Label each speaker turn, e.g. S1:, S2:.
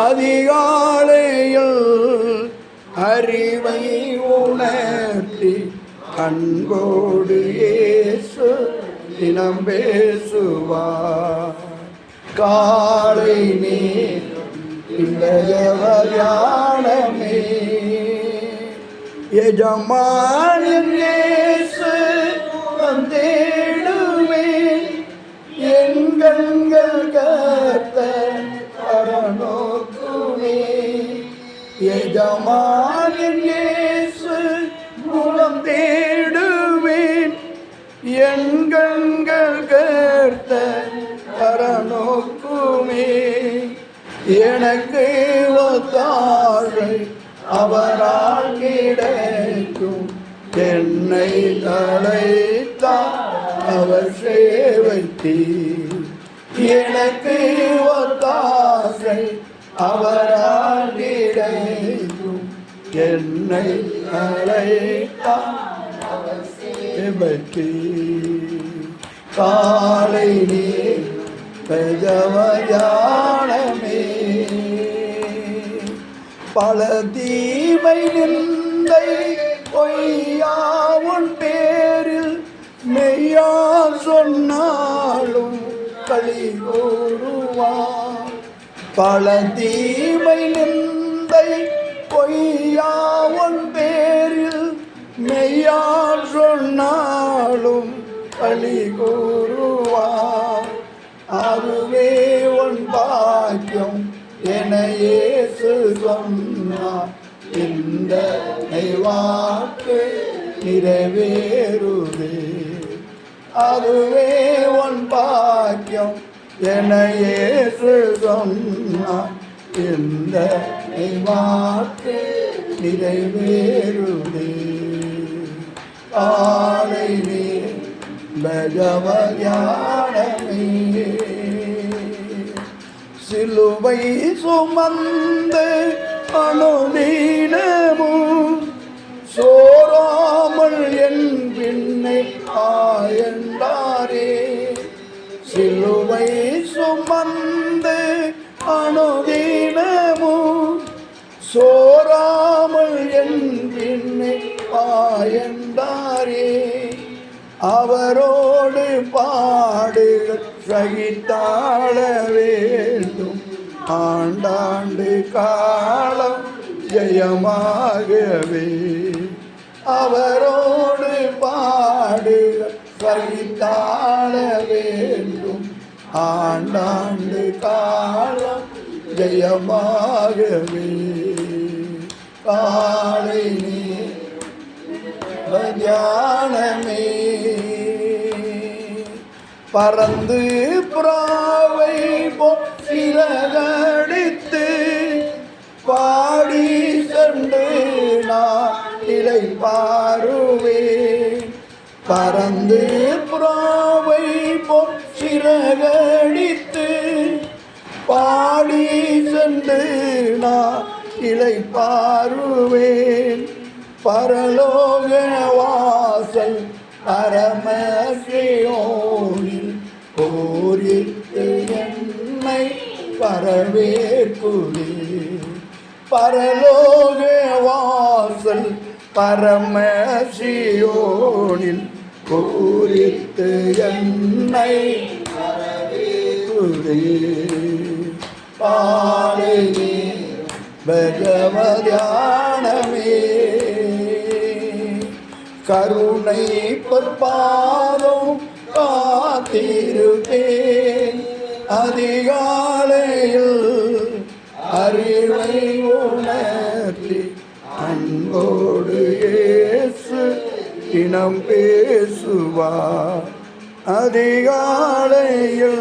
S1: அதிகாலையில் அறிவை உணர்த்தி அன்போடு இயேசு தினம் பேசுவார். காலை நேரம் தியானமே எஜமானின் இயேசு வந்தேடுவேன். என் கண்கள் கர்த்தர் பரலோகமே. எஜமானின் இயேசு மூலம் தேடுவேன். என் கண்கள் கர்த்தர் பரலோகமே. எனக்கு ஒத்தாழை அவரால் கிடைக்கும். என்னை அழைத்தார் அவர் சேவைத்தீர். எனக்கு ஒத்தாழை அவரால் கிடைக்கும். என்னை அழைத்தார் அவர் சேவைத்தீர். காலை நீர் பெஜவயானமே பல தீமை நிந்தை பொய்யாவுன் பேரில் மெய்யா சொன்னாலும் களி கூறுவார். பல தீமை நிந்தை பொய்யாவுன் பேரில் மெய்யா சொன்னாலும் களி கூறுவார். அதுவே உன் பாக்கியம் என இயேசு சொன்னார். இந்த வாக்கு நிறைவேறுதே. அதுவே உன் பாக்கியம் என இயேசு சொன்னார். இந்த வாக்கு நிறைவேறுதே. காலை நீர் பெஜவயானமே சிலுவை சுமந்து அனுதினமும் சோராமல் என் பின்னை ஆயந்தாரே. சிலுவை சுமந்து அனுதினமும் சோராமல் என் பின்னை ஆயந்தாரே. அவரோடு பாடுகள் சகித்தாள வேண்டும். ஆண்டாண்டு காலம் ஜெயமாகவே. அவரோடு பாடுகள் சகித்தாள வேண்டும். ஆண்டாண்டு காலம் ஜெயமாகவே. காலை நீர் தியானமே பறந்து புறாவை சிறகடித்து பாடி சென்று நான் இலை பாருவேன். பறந்து புறாவை சிறகடித்து பாடி சென்று நான் இலை பாருவேன். பரலோக வாசல் பரமசியோனில் கோரித்து என்னை வரவேற்குவே. பரலோக வாசல் பரமசியோனில் கோரித்து என்னை வரவேற்குவே. பாலை பகவத்யானமே கருணை பொற்பாதம் காத்திருப்பேன். அதிகாலையில் அறிவை உணர்த்தி அன்போடு இயேசு தினம் பேசுவார். அதிகாலையில்